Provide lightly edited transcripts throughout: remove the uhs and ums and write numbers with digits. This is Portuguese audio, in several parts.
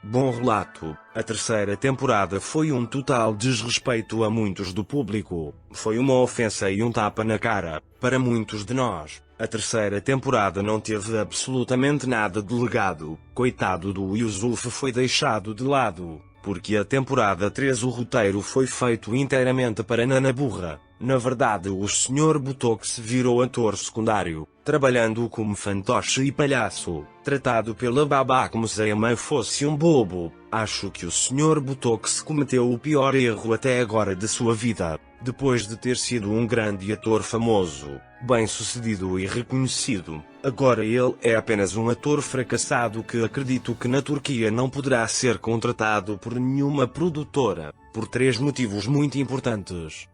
Bom relato. A terceira temporada foi um total desrespeito a muitos do público. Foi uma ofensa e um tapa na cara, para muitos de nós. A terceira temporada não teve absolutamente nada de legado. Coitado do Yusuf, foi deixado de lado. Porque a temporada 3 o roteiro foi feito inteiramente para Nana Burra. Na verdade, o Sr. Botox virou ator secundário, trabalhando como fantoche e palhaço, tratado pela babá como se a mãe fosse um bobo. Acho que o Sr. Botox cometeu o pior erro até agora de sua vida, depois de ter sido um grande ator famoso, bem-sucedido e reconhecido. Agora ele é apenas um ator fracassado que acredito que na Turquia não poderá ser contratado por nenhuma produtora, por 3 motivos muito importantes.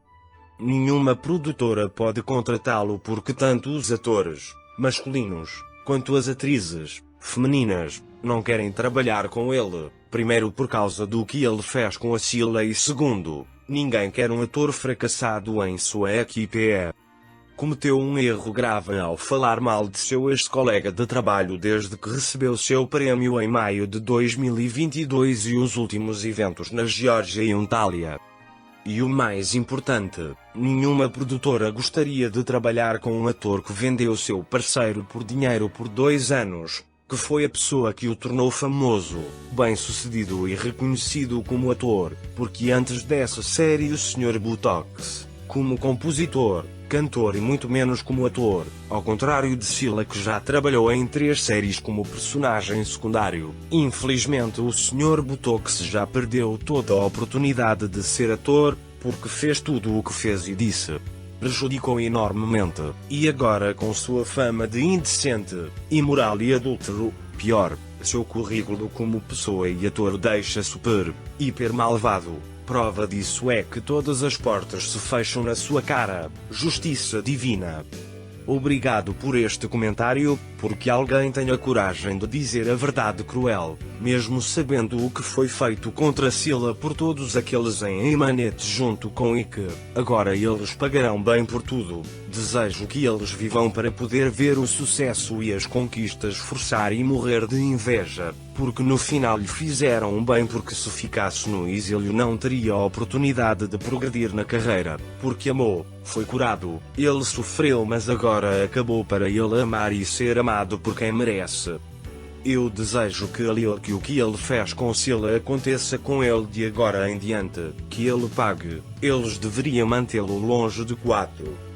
Nenhuma produtora pode contratá-lo porque tanto os atores, masculinos, quanto as atrizes, femininas, não querem trabalhar com ele. Primeiro por causa do que ele fez com a Scylla e segundo, ninguém quer um ator fracassado em sua equipe. Cometeu um erro grave ao falar mal de seu ex-colega de trabalho desde que recebeu seu prêmio em maio de 2022 e os últimos eventos na Geórgia e Antália. E o mais importante, nenhuma produtora gostaria de trabalhar com um ator que vendeu seu parceiro por dinheiro por 2 anos, que foi a pessoa que o tornou famoso, bem-sucedido e reconhecido como ator, porque antes dessa série o Sr. Botox, como compositor, cantor e muito menos como ator, ao contrário de Scylla que já trabalhou em 3 séries como personagem secundário. Infelizmente o Sr. Botox já perdeu toda a oportunidade de ser ator, porque fez tudo o que fez e disse. Prejudicou enormemente, e agora com sua fama de indecente, imoral e adúltero, pior, seu currículo como pessoa e ator deixa super, hiper malvado. Prova disso é que todas as portas se fecham na sua cara. Justiça divina. Obrigado por este comentário, porque alguém tem a coragem de dizer a verdade cruel, mesmo sabendo o que foi feito contra Scylla por todos aqueles em Emanete junto com Ike. Agora eles pagarão bem por tudo. Desejo que eles vivam para poder ver o sucesso e as conquistas forçar e morrer de inveja, porque no final lhe fizeram bem, porque se ficasse no exílio não teria a oportunidade de progredir na carreira, porque amou, foi curado, ele sofreu mas agora acabou para ele amar e ser amado por quem merece. Eu desejo que o que ele fez com Scylla aconteça com ele de agora em diante, que ele pague. Eles deveriam mantê-lo longe de 4.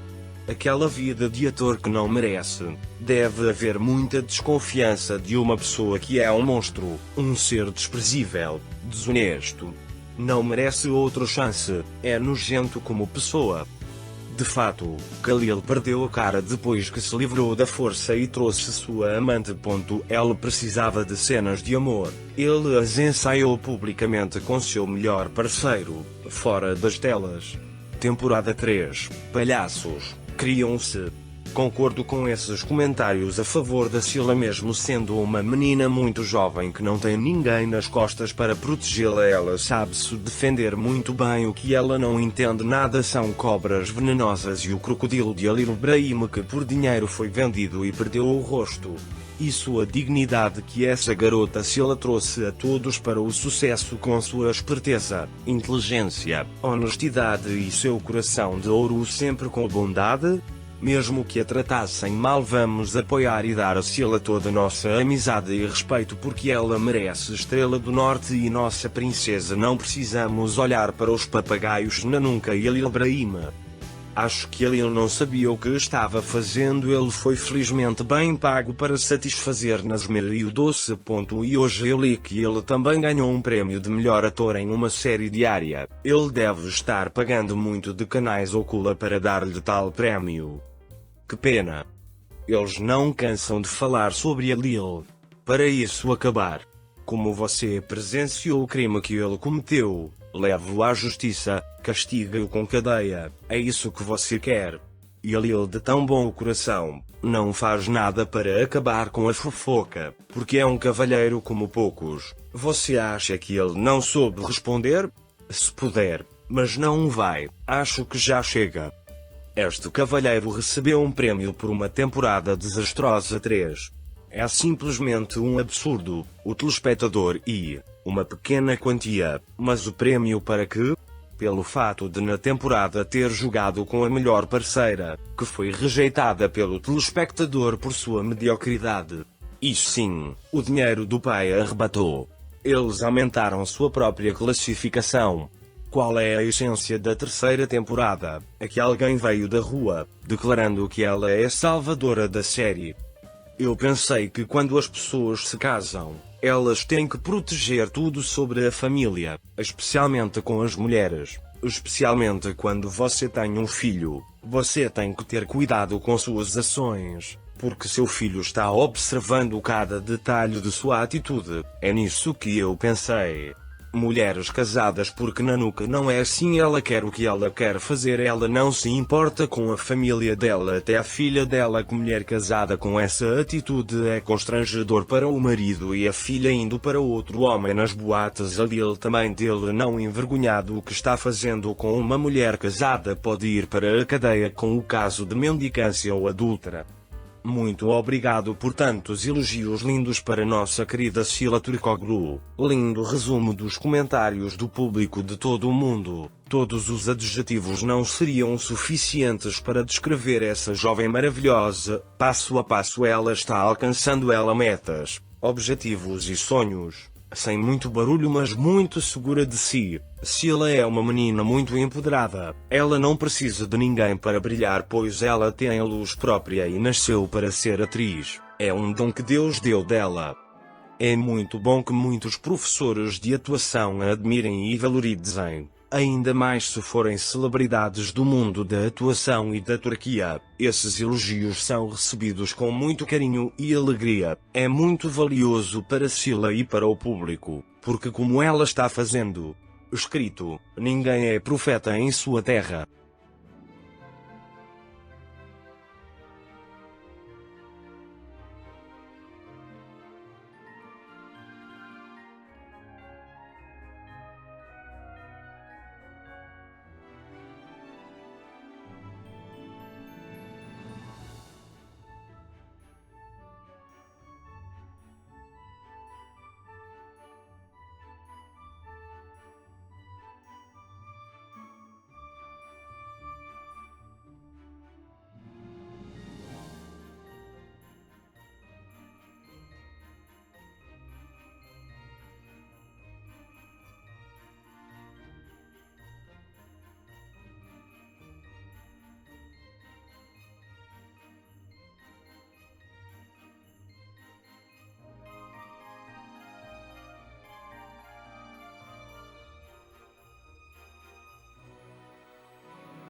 Aquela vida de ator que não merece. Deve haver muita desconfiança de uma pessoa que é um monstro, um ser desprezível, desonesto. Não merece outra chance, é nojento como pessoa. De fato, Khalil perdeu a cara depois que se livrou da força e trouxe sua amante. Ele precisava de cenas de amor. Ele as ensaiou publicamente com seu melhor parceiro, fora das telas. Temporada 3, palhaços, criam-se. Concordo com esses comentários a favor da Scylla, mesmo sendo uma menina muito jovem que não tem ninguém nas costas para protegê-la. Ela sabe-se defender muito bem. O que ela não entende nada são cobras venenosas e o crocodilo de Ali Ibrahim, que por dinheiro foi vendido e perdeu o rosto. E sua dignidade, que essa garota Scylla trouxe a todos para o sucesso com sua esperteza, inteligência, honestidade e seu coração de ouro, sempre com bondade. Mesmo que a tratassem mal, vamos apoiar e dar a Scylla toda a nossa amizade e respeito, porque ela merece. Estrela do Norte e nossa princesa. Não precisamos olhar para os papagaios na nunca. E Ali Ibrahim. Acho que ele não sabia o que estava fazendo. Ele foi felizmente bem pago para satisfazer Nazmir e o Doce. E hoje eu li que ele também ganhou um prêmio de melhor ator em uma série diária. Ele deve estar pagando muito de canais Ocula para dar-lhe tal prêmio. Que pena. Eles não cansam de falar sobre Lil. Para isso acabar, como você presenciou o crime que ele cometeu, leve-o à justiça, castigue-o com cadeia. É isso que você quer. E Lil, de tão bom coração, não faz nada para acabar com a fofoca, porque é um cavalheiro como poucos. Você acha que ele não soube responder? Se puder, mas não vai. Acho que já chega. Este cavalheiro recebeu um prêmio por uma temporada desastrosa 3. É simplesmente um absurdo. O telespectador e uma pequena quantia, mas o prêmio para quê? Pelo fato de na temporada ter jogado com a melhor parceira, que foi rejeitada pelo telespectador por sua mediocridade. Isso sim, o dinheiro do pai arrebatou. Eles aumentaram sua própria classificação. Qual é a essência da terceira temporada? É que alguém veio da rua, declarando que ela é a salvadora da série. Eu pensei que quando as pessoas se casam, elas têm que proteger tudo sobre a família, especialmente com as mulheres. Especialmente quando você tem um filho, você tem que ter cuidado com suas ações, porque seu filho está observando cada detalhe de sua atitude. É nisso que eu pensei. Mulheres casadas porque Nanuka não é assim, ela quer o que ela quer fazer, ela não se importa com a família dela, até a filha dela. Que mulher casada com essa atitude é constrangedor para o marido, e a filha indo para outro homem nas boates, ali ele também dele não envergonhado. O que está fazendo com uma mulher casada pode ir para a cadeia com o caso de mendicância ou adúltera. Muito obrigado por tantos elogios lindos para nossa querida Sila Turkoglu. Lindo resumo dos comentários do público de todo o mundo. Todos os adjetivos não seriam suficientes para descrever essa jovem maravilhosa. Passo a passo ela está alcançando metas, objetivos e sonhos. Sem muito barulho, mas muito segura de si. Sila é uma menina muito empoderada. Ela não precisa de ninguém para brilhar, pois ela tem a luz própria e nasceu para ser atriz. É um dom que Deus deu dela. É muito bom que muitos professores de atuação a admirem e valorizem. Ainda mais se forem celebridades do mundo da atuação e da Turquia. Esses elogios são recebidos com muito carinho e alegria. É muito valioso para Sila e para o público, porque como ela está fazendo, escrito, ninguém é profeta em sua terra.